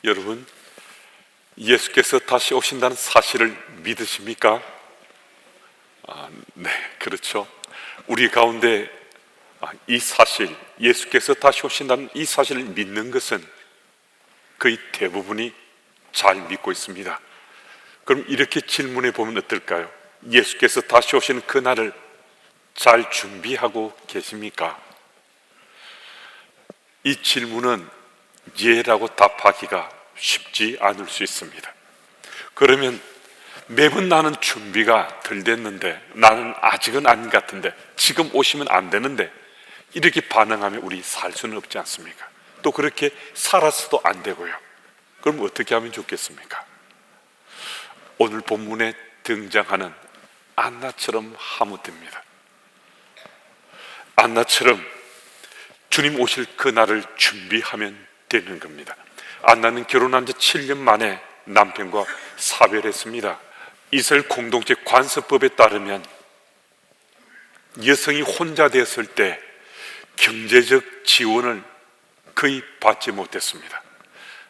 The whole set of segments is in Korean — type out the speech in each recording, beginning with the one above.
여러분, 예수께서 다시 오신다는 사실을 믿으십니까? 네, 그렇죠. 우리 가운데 이 사실, 예수께서 다시 오신다는 이 사실을 믿는 것은 거의 대부분이 잘 믿고 있습니다. 그럼 이렇게 질문해 보면 어떨까요? 예수께서 다시 오시는 그날을 잘 준비하고 계십니까? 이 질문은 예라고 답하기가 쉽지 않을 수 있습니다. 그러면 매번 나는 준비가 덜 됐는데, 나는 아직은 아닌 것 같은데, 지금 오시면 안 되는데, 이렇게 반응하면 우리 살 수는 없지 않습니까? 또 그렇게 살아서도 안 되고요. 그럼 어떻게 하면 좋겠습니까? 오늘 본문에 등장하는 안나처럼 하면 됩니다. 안나처럼 주님 오실 그날을 준비하면 되는 겁니다. 안나는 결혼한 지 7년 만에 남편과 사별했습니다. 이스라엘 공동체 관습법에 따르면 여성이 혼자 되었을 때 경제적 지원을 거의 받지 못했습니다.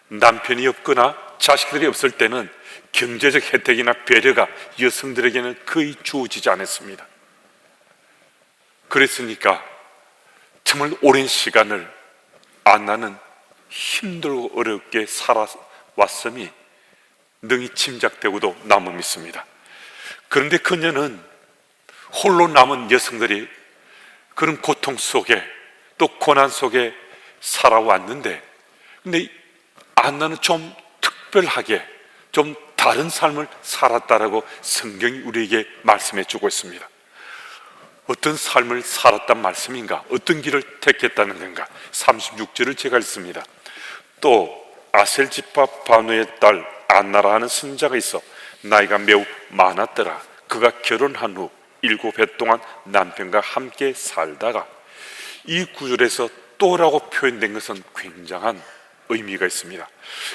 남편이 없거나 자식들이 없을 때는 경제적 혜택이나 배려가 여성들에게는 거의 주어지지 않았습니다. 그랬으니까 정말 오랜 시간을 안나는 힘들고 어렵게 살아왔음이 능히 짐작되고도 남아 믿습니다. 그런데 그녀는 홀로 남은 여성들이 그런 고통 속에 또 고난 속에 살아왔는데, 근데 안나는 좀 특별하게 좀 다른 삶을 살았다라고 성경이 우리에게 말씀해 주고 있습니다. 어떤 삶을 살았단 말씀인가? 어떤 길을 택했다는 건가? 36절을 제가 읽습니다. 또 아셀 지파 바누의 딸 안나라 하는 선자가 있어 나이가 매우 많았더라. 그가 결혼한 후 7해 동안 남편과 함께 살다가, 이 구절에서 또라고 표현된 것은 굉장한 의미가 있습니다.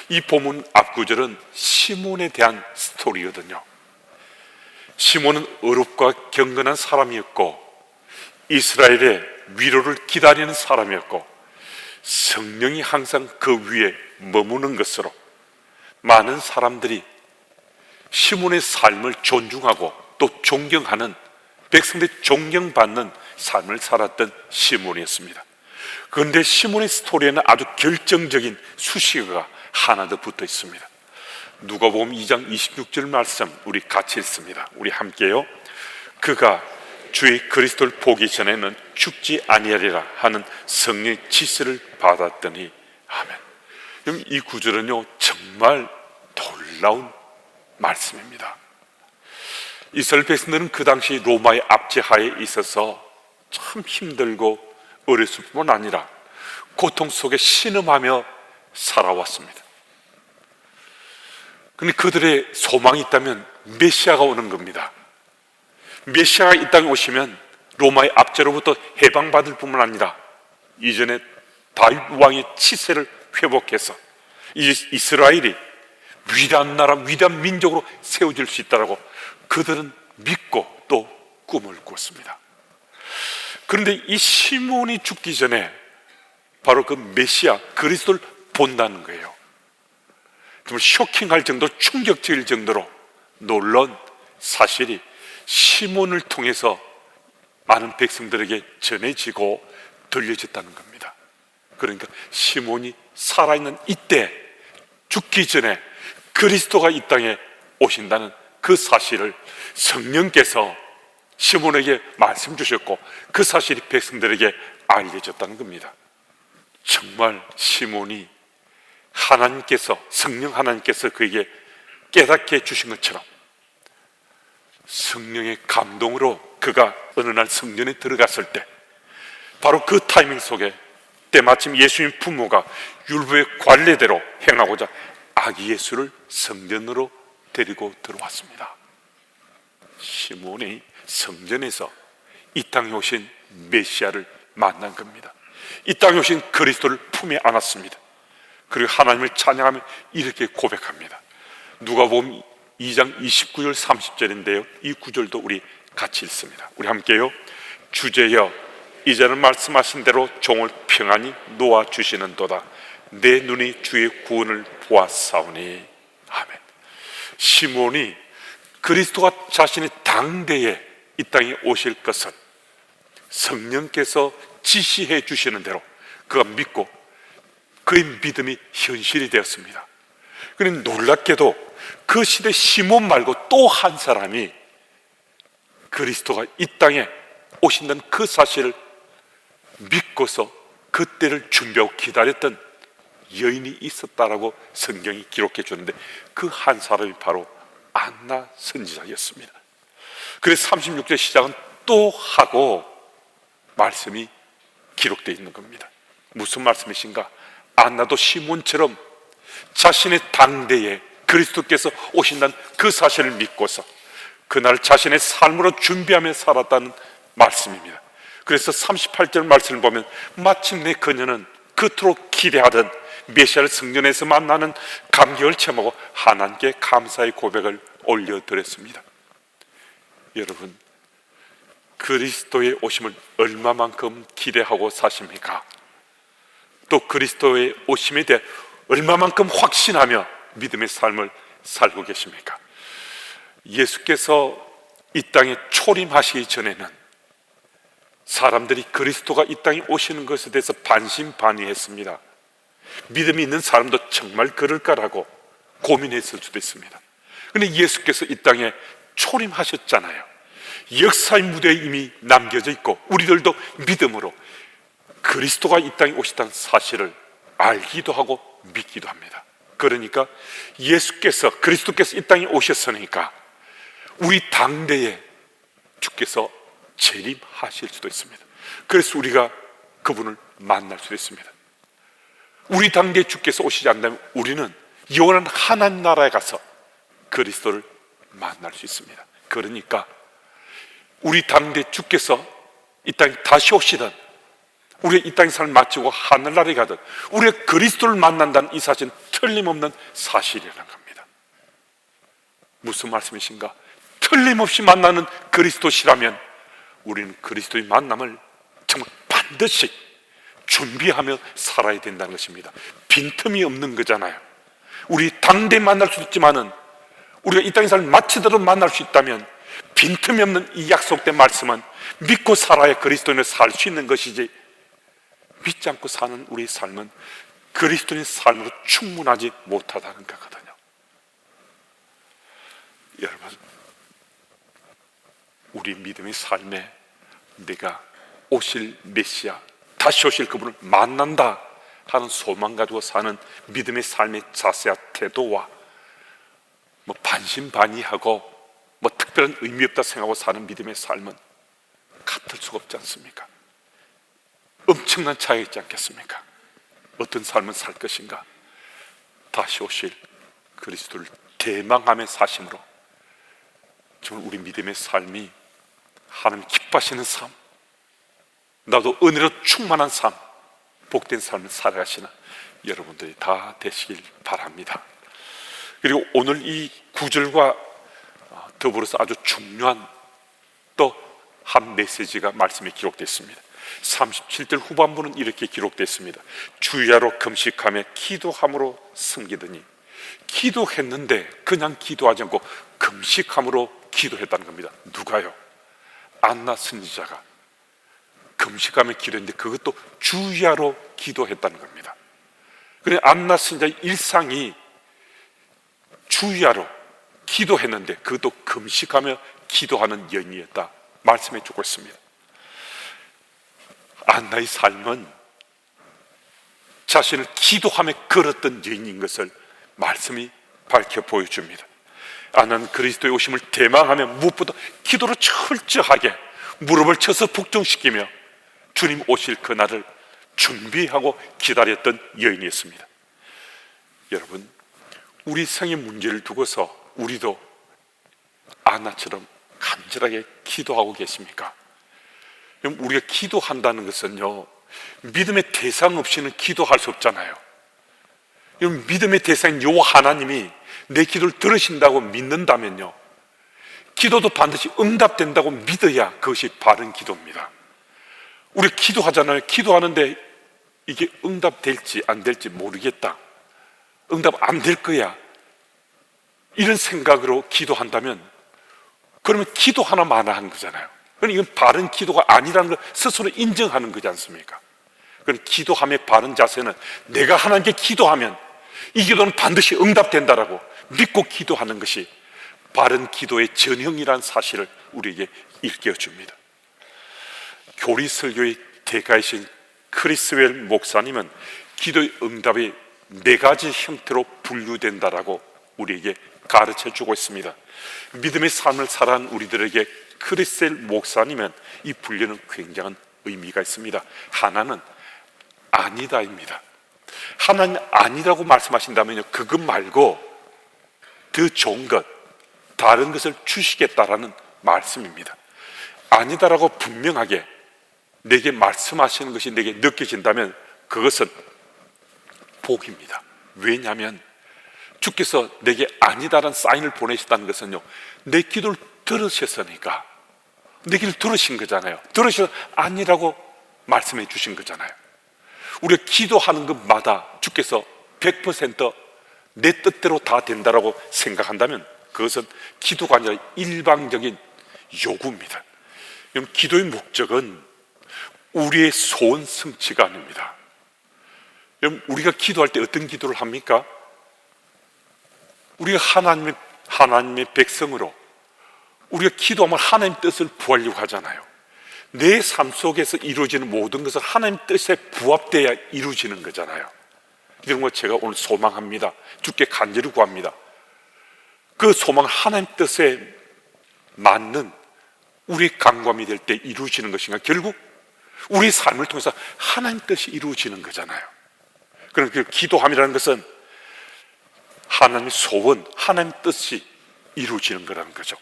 이 본문 앞구절은 시몬에 대한 스토리거든요. 시몬은 어렵고 경건한 사람이었고 이스라엘의 위로를 기다리는 사람이었고 성령이 항상 그 위에 머무는 것으로 많은 사람들이 시몬의 삶을 존중하고 또 존경하는, 백성들이 존경받는 삶을 살았던 시몬이었습니다. 그런데 시몬의 스토리에는 아주 결정적인 수식어가 하나 더 붙어 있습니다. 누가복음 2장 26절 말씀 우리 같이 읽습니다. 우리 함께요. 그가 주의 그리스도를 보기 전에는 죽지 아니하리라 하는 성령의 지시를 받았더니. 아멘. 그럼 이 구절은요 정말 놀라운 말씀입니다. 이스라엘 백성들은 그 당시 로마의 압제하에 있어서 참 힘들고 어렸을 뿐만 아니라 고통 속에 신음하며 살아왔습니다. 그런데 그들의 소망이 있다면 메시아가 오는 겁니다. 메시아가 이 땅에 오시면 로마의 압제로부터 해방받을 뿐만 아니라 이전에 다윗 왕의 치세를 회복해서 이스라엘이 위대한 나라, 위대한 민족으로 세워질 수 있다고 그들은 믿고 또 꿈을 꿨습니다. 그런데 이 시몬이 죽기 전에 바로 그 메시아 그리스도를 본다는 거예요. 정말 쇼킹할 정도로, 충격적일 정도로 놀라운 사실이 시몬을 통해서 많은 백성들에게 전해지고 들려졌다는 겁니다. 그러니까 시몬이 살아있는 이때, 죽기 전에 그리스도가 이 땅에 오신다는 그 사실을 성령께서 시몬에게 말씀 주셨고 그 사실이 백성들에게 알려졌다는 겁니다. 정말 시몬이 하나님께서, 성령 하나님께서 그에게 깨닫게 해주신 것처럼 성령의 감동으로 그가 어느 날 성전에 들어갔을 때 바로 그 타이밍 속에 때마침 예수님 부모가 율법의 관례대로 행하고자 아기 예수를 성전으로 데리고 들어왔습니다. 시몬이 성전에서 이 땅에 오신 메시아를 만난 겁니다. 이 땅에 오신 그리스도를 품에 안았습니다. 그리고 하나님을 찬양하며 이렇게 고백합니다. 누가복음 2장 29절 30절인데요 이 구절도 우리 같이 읽습니다. 우리 함께요. 주제여 이제는 말씀하신 대로 종을 평안히 놓아주시는도다. 내 눈이 주의 구원을 보았사오니. 아멘. 시몬이 그리스도가 자신의 당대에 이 땅에 오실 것을 성령께서 지시해 주시는 대로 그가 믿고 그의 믿음이 현실이 되었습니다. 그런데 놀랍게도 그 시대 시몬 말고 또 한 사람이 그리스도가 이 땅에 오신다는 그 사실을 믿고서 그때를 준비하고 기다렸던 여인이 있었다라고 성경이 기록해 주는데, 그 한 사람이 바로 안나 선지자였습니다. 그래서 36절 시작은 또 하고 말씀이 기록되어 있는 겁니다. 무슨 말씀이신가? 안나도 시몬처럼 자신의 당대에 그리스도께서 오신다는 그 사실을 믿고서 그날 자신의 삶으로 준비하며 살았다는 말씀입니다. 그래서 38절 말씀을 보면 마침내 그녀는 그토록 기대하던 메시아를 성전에서 만나는 감격을 체험하고 하나님께 감사의 고백을 올려드렸습니다. 여러분, 그리스도의 오심을 얼마만큼 기대하고 사십니까? 또 그리스도의 오심에 대해 얼마만큼 확신하며 믿음의 삶을 살고 계십니까? 예수께서 이 땅에 초림하시기 전에는 사람들이 그리스도가 이 땅에 오시는 것에 대해서 반신반의했습니다. 믿음이 있는 사람도 정말 그럴까라고 고민했을 수도 있습니다. 그런데 예수께서 이 땅에 초림하셨잖아요. 역사의 무대에 이미 남겨져 있고 우리들도 믿음으로 그리스도가 이 땅에 오시다는 사실을 알기도 하고 믿기도 합니다. 그러니까 예수께서, 그리스도께서 이 땅에 오셨으니까 우리 당대에 주께서 재림하실 수도 있습니다. 그래서 우리가 그분을 만날 수도 있습니다. 우리 당대에 주께서 오시지 않는다면 우리는 영원한 하나님 나라에 가서 그리스도를 만날 수 있습니다. 그러니까 우리 당대 주께서 이 땅에 다시 오시든 우리가 이 땅의 삶을 마치고 하늘나라에 가든 우리가 그리스도를 만난다는 이 사실은 틀림없는 사실이라는 겁니다. 무슨 말씀이신가? 틀림없이 만나는 그리스도시라면 우리는 그리스도의 만남을 정말 반드시 준비하며 살아야 된다는 것입니다. 빈틈이 없는 거잖아요. 우리 당대에 만날 수 있지만은 우리가 이 땅의 삶을 마치도록 만날 수 있다면 빈틈이 없는 이 약속된 말씀은 믿고 살아야 그리스도인을 살 수 있는 것이지, 믿지 않고 사는 우리의 삶은 그리스도인의 삶으로 충분하지 못하다는 거거든요. 여러분, 우리 믿음의 삶에 내가 오실 메시아, 다시 오실 그분을 만난다 하는 소망 가지고 사는 믿음의 삶의 자세와 태도와 반신반의하고 특별한 의미 없다 생각하고 사는 믿음의 삶은 같을 수가 없지 않습니까? 엄청난 차이가 있지 않겠습니까? 어떤 삶을 살 것인가? 다시 오실 그리스도를 대망하며 사심으로 정말 우리 믿음의 삶이 하나님 기뻐하시는 삶, 나도 은혜로 충만한 삶, 복된 삶을 살아가시는 여러분들이 다 되시길 바랍니다. 그리고 오늘 이 구절과 더불어서 아주 중요한 또 한 메시지가 말씀에 기록되어 있습니다. 37절 후반부는 이렇게 기록되어 있습니다. 주야로 금식하며 기도함으로 섬기더니, 기도했는데 그냥 기도하지 않고 금식함으로 기도했다는 겁니다. 누가요? 안나 선지자가 금식하며 기도했는데 그것도 주야로 기도했다는 겁니다. 그래, 안나 선지자의 일상이 주야로 기도했는데 그것도 금식하며 기도하는 여인이었다 말씀해 주고 있습니다. 안나의 삶은 자신을 기도하며 걸었던 여인인 것을 말씀이 밝혀 보여줍니다. 안나는 그리스도의 오심을 대망하며 무엇보다 기도로 철저하게 무릎을 쳐서 복종시키며 주님 오실 그날을 준비하고 기다렸던 여인이었습니다. 여러분, 우리 생의 문제를 두고서 우리도 안나처럼 간절하게 기도하고 계십니까? 그럼 우리가 기도한다는 것은요, 믿음의 대상 없이는 기도할 수 없잖아요. 그럼 믿음의 대상인 여호와 하나님이 내 기도를 들으신다고 믿는다면요, 기도도 반드시 응답된다고 믿어야 그것이 바른 기도입니다. 우리 기도하잖아요. 기도하는데 이게 응답될지 안 될지 모르겠다, 응답 안 될 거야, 이런 생각으로 기도한다면 그러면 기도 하나만 한 거잖아요. 그럼 이건 바른 기도가 아니라는 걸 스스로 인정하는 거지 않습니까? 그럼 기도함의 바른 자세는 내가 하나님께 기도하면 이 기도는 반드시 응답된다라고 믿고 기도하는 것이 바른 기도의 전형이라는 사실을 우리에게 일깨워줍니다. 교리설교의 대가이신 크리스웰 목사님은 기도의 응답이 4가지 형태로 분류된다라고 우리에게 가르쳐주고 있습니다. 믿음의 삶을 살아온 우리들에게 크리스웰 목사님은 이 분류는 굉장한 의미가 있습니다. 하나는 아니다입니다. 하나님 아니라고 말씀하신다면요, 그것 말고 더 좋은 것, 다른 것을 주시겠다라는 말씀입니다. 아니다라고 분명하게 내게 말씀하시는 것이 내게 느껴진다면 그것은 복입니다. 왜냐하면 주께서 내게 아니다라는 사인을 보내셨다는 것은요, 내 기도를 들으셨으니까, 내 기도를 들으신 거잖아요. 들으셔서 아니라고 말씀해 주신 거잖아요. 우리가 기도하는 것마다 주께서 100% 내 뜻대로 다 된다라고 생각한다면 그것은 기도가 아니라 일방적인 요구입니다. 그럼 기도의 목적은 우리의 소원 성취가 아닙니다. 여러분, 우리가 기도할 때 어떤 기도를 합니까? 우리가 하나님의 백성으로 우리가 기도하면 하나님 뜻을 구하려고 하잖아요. 내 삶 속에서 이루어지는 모든 것은 하나님 뜻에 부합돼야 이루어지는 거잖아요. 이런 거 제가 오늘 소망합니다. 주께 간절히 구합니다. 그 소망은 하나님 뜻에 맞는 우리의 간구함이 될 때 이루어지는 것인가? 결국 우리의 삶을 통해서 하나님 뜻이 이루어지는 거잖아요. 그러니까 기도함이라는 것은 하나님의 소원, 하나님 뜻이 이루어지는 거라는 거죠.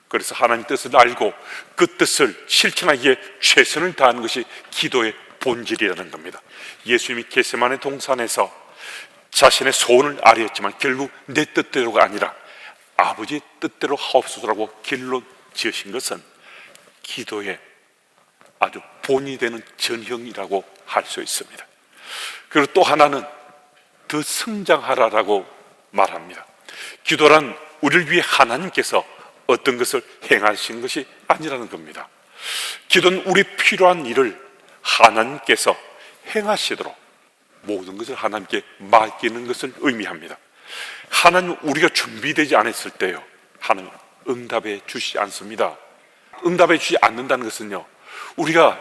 그래서 하나님 뜻을 알고 그 뜻을 실천하기에 최선을 다하는 것이 기도의 본질이라는 겁니다. 예수님이 겟세마네 동산에서 자신의 소원을 아뢰었지만 결국 내 뜻대로가 아니라 아버지의 뜻대로 하옵소서라고 결론 지으신 것은 기도의 아주 본이 되는 전형이라고 할 수 있습니다. 그리고 또 하나는 더 성장하라라고 말합니다. 기도란 우리를 위해 하나님께서 어떤 것을 행하신 것이 아니라는 겁니다. 기도는 우리 필요한 일을 하나님께서 행하시도록 모든 것을 하나님께 맡기는 것을 의미합니다. 하나님, 우리가 준비되지 않았을 때요, 하나님 응답해 주시지 않습니다. 응답해 주지 않는다는 것은요, 우리가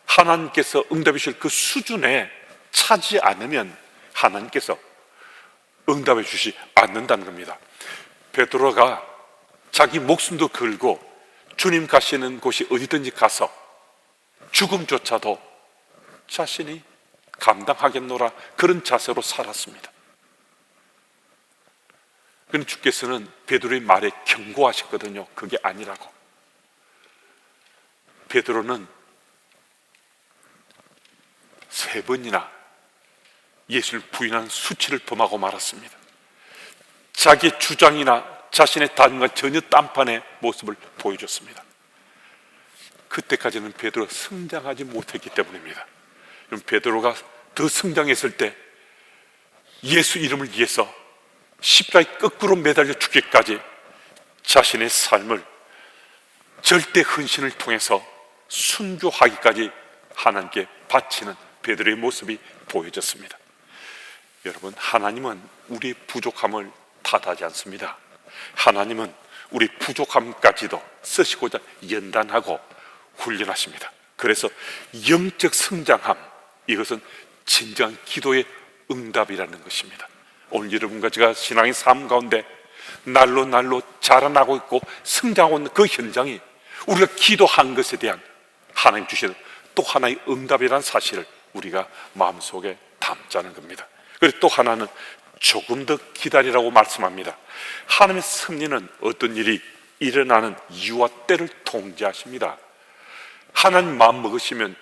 하나님께서 응답해 주실 그 수준에 차지 않으면 하나님께서 응답해 주시지 않는다는 겁니다. 베드로가 자기 목숨도 걸고 주님 가시는 곳이 어디든지 가서 죽음조차도 자신이 감당하겠노라, 그런 자세로 살았습니다. 그런데 주께서는 베드로의 말에 경고하셨거든요. 그게 아니라고. 베드로는 3번이나 예수를 부인한 수치를 범하고 말았습니다. 자기의 주장이나 자신의 다짐과 전혀 딴판의 모습을 보여줬습니다. 그때까지는 베드로가 성장하지 못했기 때문입니다. 베드로가 더 성장했을 때 예수 이름을 위해서 십자가에 거꾸로 매달려 죽기까지 자신의 삶을 절대 헌신을 통해서 순교하기까지 하나님께 바치는 베드로의 모습이 보여졌습니다. 여러분, 하나님은 우리의 부족함을 탓하지 않습니다. 하나님은 우리 부족함까지도 쓰시고자 연단하고 훈련하십니다. 그래서 영적 성장함, 이것은 진정한 기도의 응답이라는 것입니다. 오늘 여러분과 제가 신앙의 삶 가운데 날로 자라나고 있고 성장하고 있는 그 현장이 우리가 기도한 것에 대한 하나님 주시는 또 하나의 응답이라는 사실을 우리가 마음속에 담자는 겁니다. 그리고 또 하나는 조금 더 기다리라고 말씀합니다. 하나님의 섭리는 어떤 일이 일어나는 이유와 때를 통제하십니다. 하나님 마음 먹으시면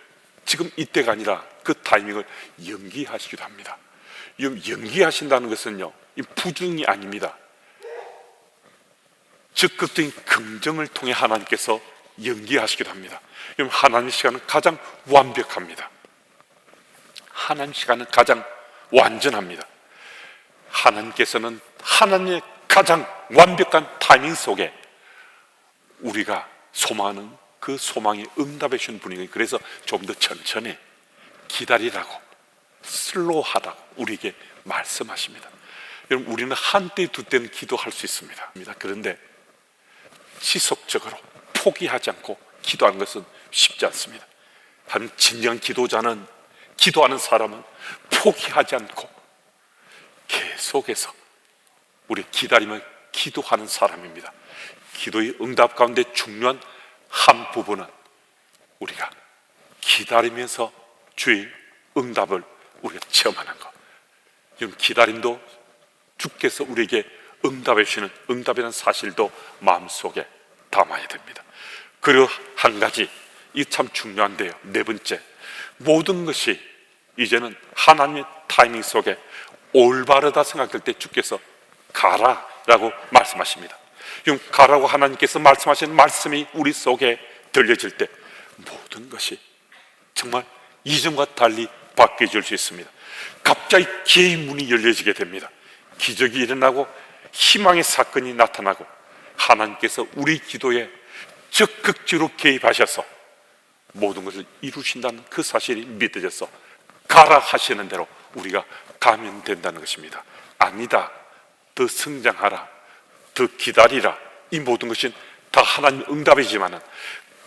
지금 이때가 아니라 그 타이밍을 연기하시기도 합니다. 연기하신다는 것은요, 부중이 아닙니다. 적극적인 긍정을 통해 하나님께서 연기하시기도 합니다. 하나님의 시간은 가장 완벽합니다. 하나님 시간은 가장 완전합니다. 하나님께서는 하나님의 가장 완벽한 타이밍 속에 우리가 소망하는 그 소망에 응답해 주신 분이니, 그래서 좀 더 천천히 기다리라고, 슬로우하라고 우리에게 말씀하십니다. 여러분, 우리는 한때 두 때는 기도할 수 있습니다. 그런데 지속적으로 포기하지 않고 기도하는 것은 쉽지 않습니다. 한 진정한 기도자는, 기도하는 사람은 포기하지 않고 계속해서 우리 기다리며 기도하는 사람입니다. 기도의 응답 가운데 중요한 한 부분은 우리가 기다리면서 주의 응답을 우리가 체험하는 것. 지금 기다림도 주께서 우리에게 응답해 주시는 응답이라는 사실도 마음속에 담아야 됩니다. 그리고 한 가지, 이 참 중요한데요, 네 번째, 모든 것이 이제는 하나님의 타이밍 속에 올바르다 생각될 때 주께서 가라라고 말씀하십니다. 지금 가라고 하나님께서 말씀하시는 말씀이 우리 속에 들려질 때 모든 것이 정말 이전과 달리 바뀌어질 수 있습니다. 갑자기 기회의 문이 열려지게 됩니다. 기적이 일어나고 희망의 사건이 나타나고 하나님께서 우리 기도에 적극적으로 개입하셔서 모든 것을 이루신다는 그 사실이 믿어져서 가라 하시는 대로 우리가 가면 된다는 것입니다. 아니다, 더 성장하라, 더 기다리라, 이 모든 것은 다 하나님의 응답이지만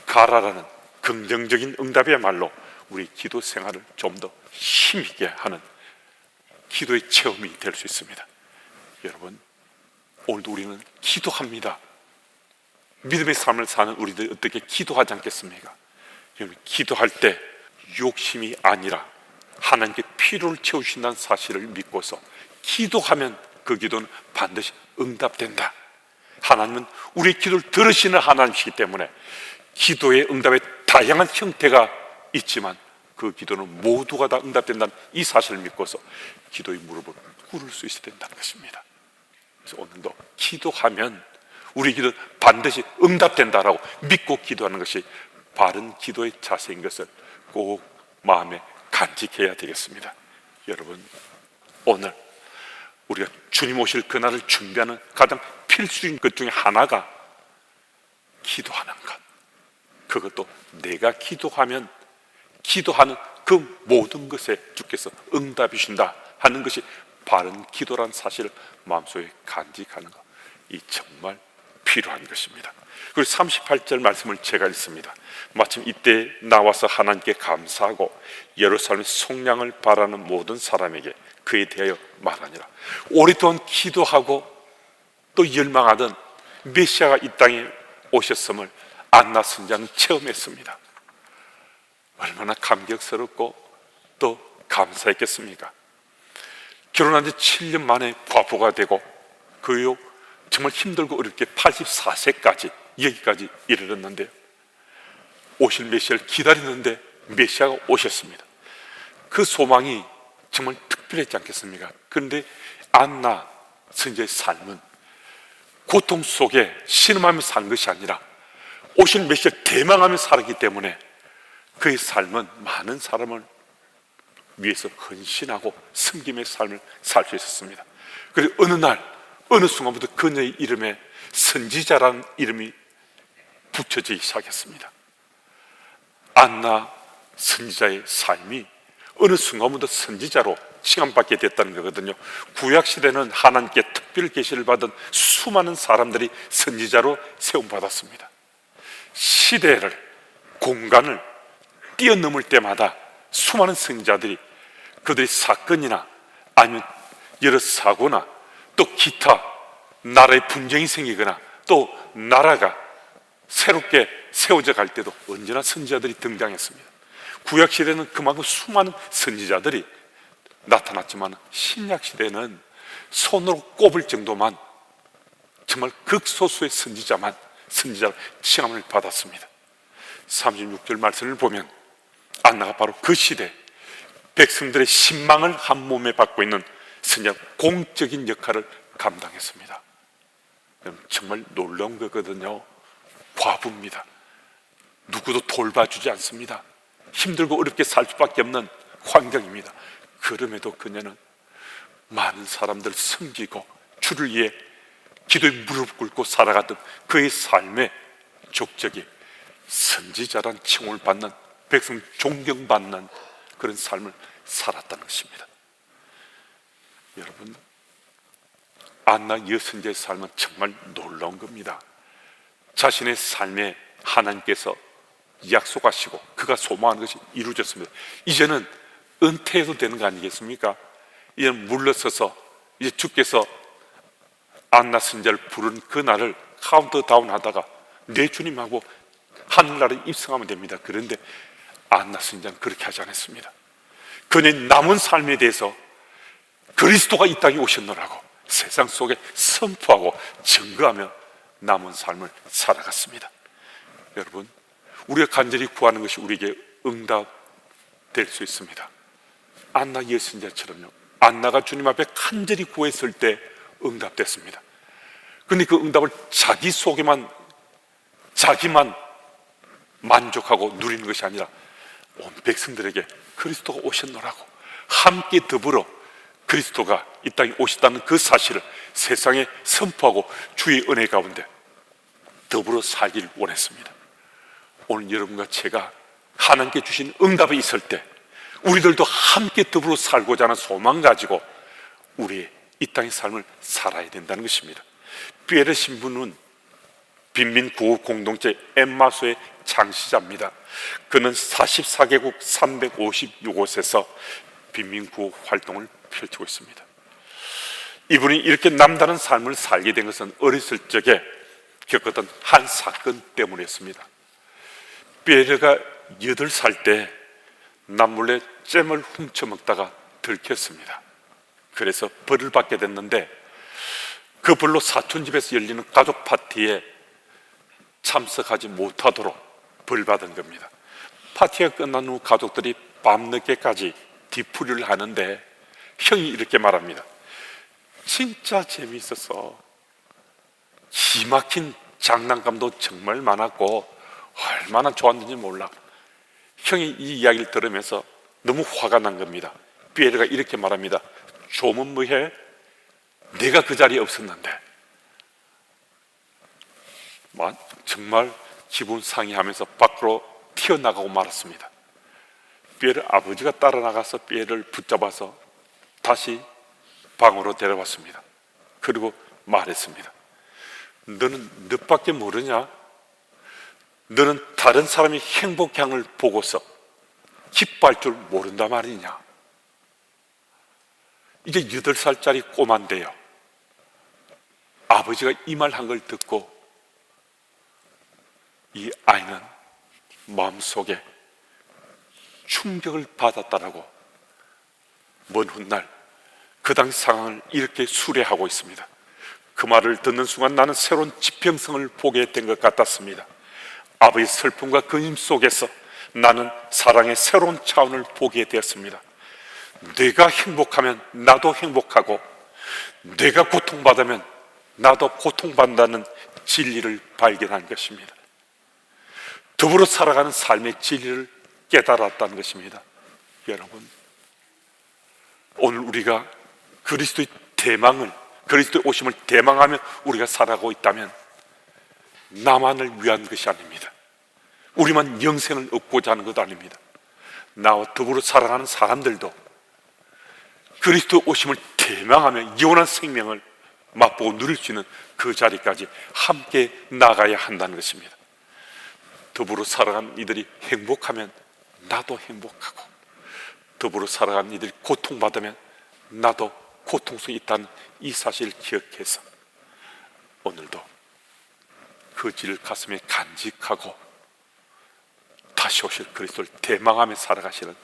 가라라는 긍정적인 응답이야말로 우리 기도 생활을 좀 더 힘있게 하는 기도의 체험이 될 수 있습니다. 여러분, 오늘도 우리는 기도합니다. 믿음의 삶을 사는 우리들 어떻게 기도하지 않겠습니까? 여러분, 기도할 때 욕심이 아니라 하나님께 필요를 채우신다는 사실을 믿고서 기도하면 그 기도는 반드시 응답된다. 하나님은 우리의 기도를 들으시는 하나님이시기 때문에 기도의 응답에 다양한 형태가 있지만 그 기도는 모두가 다 응답된다는 이 사실을 믿고서 기도의 무릎을 꿇을 수 있어야 된다는 것입니다. 그래서 오늘도 기도하면 우리 기도는 반드시 응답된다라고 믿고 기도하는 것이 바른 기도의 자세인 것을 꼭 마음에 간직해야 되겠습니다. 여러분, 오늘 우리가 주님 오실 그날을 준비하는 가장 필수인 것 중에 하나가 기도하는 것. 그것도 내가 기도하면 기도하는 그 모든 것에 주께서 응답이 주신다 하는 것이 바른 기도라는 사실을 마음속에 간직하는 것, 이 정말 필요한 것입니다. 그리고 38절 말씀을 제가 읽습니다. 마침 이때 나와서 하나님께 감사하고 예루살렘 속량을 바라는 모든 사람에게 그에 대하여 말하니라. 오랫동안 기도하고 또 열망하던 메시아가 이 땅에 오셨음을 안나 선지자는 체험했습니다. 얼마나 감격스럽고 또 감사했겠습니까? 결혼한 지 7년 만에 과부가 되고 그 이후 정말 힘들고 어렵게 84세까지 여기까지 이르렀는데요, 오실 메시아를 기다리는데 메시아가 오셨습니다. 그 소망이 정말 특별했지 않겠습니까? 그런데 안나 선지자의 삶은 고통 속에 신음하며 산 것이 아니라 오실 메시아를 대망하며 살았기 때문에 그의 삶은 많은 사람을 위해서 헌신하고 섬김의 삶을 살 수 있었습니다. 그리고 어느 날 어느 순간부터 그녀의 이름에 선지자라는 이름이 붙여지기 시작했습니다. 안나 선지자의 삶이 어느 순간부터 선지자로 칭함받게 됐다는 거거든요. 구약시대는 하나님께 특별 계시를 받은 수많은 사람들이 선지자로 세움받았습니다. 시대를, 공간을 뛰어넘을 때마다 수많은 선지자들이 그들의 사건이나 아니면 여러 사고나 또 기타 나라의 분쟁이 생기거나 또 나라가 새롭게 세워져 갈 때도 언제나 선지자들이 등장했습니다. 구약시대는 그만큼 수많은 선지자들이 나타났지만 신약시대는 손으로 꼽을 정도만, 정말 극소수의 선지자만 선지자로 칭함을 받았습니다. 36절 말씀을 보면 안나가 바로 그 시대 백성들의 신망을 한 몸에 받고 있는 선지자, 공적인 역할을 감당했습니다. 정말 놀라운 거거든요. 과부입니다. 누구도 돌봐주지 않습니다. 힘들고 어렵게 살 수밖에 없는 환경입니다. 그럼에도 그녀는 많은 사람들 섬기고 주를 위해 기도에 무릎 꿇고 살아가던 그의 삶의 족적이 선지자란 칭호를 받는, 백성 존경받는 그런 삶을 살았다는 것입니다. 여러분, 안나 여선지의 삶은 정말 놀라운 겁니다. 자신의 삶에 하나님께서 약속하시고 그가 소망하는 것이 이루어졌습니다. 이제는 은퇴해도 되는 거 아니겠습니까? 이제는 물러서서 이제 주께서 안나 선지자를 부른 그날을 카운트다운 하다가 내 주님하고 하늘나라에 입성하면 됩니다. 그런데 안나 선지자는 그렇게 하지 않았습니다. 그녀의 남은 삶에 대해서 그리스도가 이 땅에 오셨노라고 세상 속에 선포하고 증거하며 남은 삶을 살아갔습니다. 여러분, 우리가 간절히 구하는 것이 우리에게 응답될 수 있습니다. 안나 여선지자처럼요. 안나가 주님 앞에 간절히 구했을 때 응답됐습니다. 그런데 그 응답을 자기 속에만, 자기만 만족하고 누리는 것이 아니라 온 백성들에게 그리스도가 오셨노라고 함께 더불어 그리스도가 이 땅에 오셨다는 그 사실을 세상에 선포하고 주의 은혜 가운데 더불어 살기를 원했습니다. 오늘 여러분과 제가 하나님께 주신 응답이 있을 때 우리들도 함께 더불어 살고자 하는 소망 가지고 우리의 이 땅의 삶을 살아야 된다는 것입니다. 피에르 신부는 빈민 구호 공동체 엠마소의 창시자입니다. 그는 44개국 356곳에서 빈민 구호 활동을 펼치고 있습니다. 이분이 이렇게 남다른 삶을 살게 된 것은 어렸을 적에 겪었던 한 사건 때문이었습니다. 피에르가 8살 때 남몰래 잼을 훔쳐먹다가 들켰습니다. 그래서 벌을 받게 됐는데 그 벌로 사촌 집에서 열리는 가족 파티에 참석하지 못하도록 벌 받은 겁니다. 파티가 끝난 후 가족들이 밤늦게까지 뒤풀이를 하는데 형이 이렇게 말합니다. 진짜 재미있어서 기막힌 장난감도 정말 많았고 얼마나 좋았는지 몰라. 형이 이 이야기를 들으면서 너무 화가 난 겁니다. 피에르가 이렇게 말합니다. 좀은 뭐해? 내가 그 자리에 없었는데. 정말 기분 상해하면서 밖으로 튀어나가고 말았습니다. 피에르 아버지가 따라 나가서 피에르를 붙잡아서 다시 방으로 데려왔습니다. 그리고 말했습니다. 너는 너밖에 모르냐? 너는 다른 사람이 행복향을 보고서 기뻐할 줄 모른단 말이냐? 이제 8살짜리 꼬만데요. 아버지가 이 말 한 걸 듣고 이 아이는 마음속에 충격을 받았다라고 먼 훗날 그 당시 상황을 이렇게 수레하고 있습니다. 그 말을 듣는 순간 나는 새로운 지평성을 보게 된 것 같았습니다. 아버지의 슬픔과 그림 속에서 나는 사랑의 새로운 차원을 보게 되었습니다. 내가 행복하면 나도 행복하고 내가 고통받으면 나도 고통받는다는 진리를 발견한 것입니다. 더불어 살아가는 삶의 진리를 깨달았다는 것입니다. 여러분, 오늘 우리가 그리스도의 대망을, 그리스도의 오심을 대망하며 우리가 살아가고 있다면 나만을 위한 것이 아닙니다. 우리만 영생을 얻고자 하는 것도 아닙니다. 나와 더불어 살아가는 사람들도 그리스도의 오심을 대망하며 영원한 생명을 맛보고 누릴 수 있는 그 자리까지 함께 나가야 한다는 것입니다. 더불어 살아가는 이들이 행복하면 나도 행복하고, 더불어 살아가는 이들이 고통받으면 나도 고통성이 있다는 이 사실을 기억해서 오늘도 그 질을 가슴에 간직하고 다시 오실 그리스도를 대망하며 살아가시는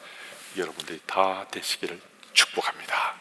여러분들이 다 되시기를 축복합니다.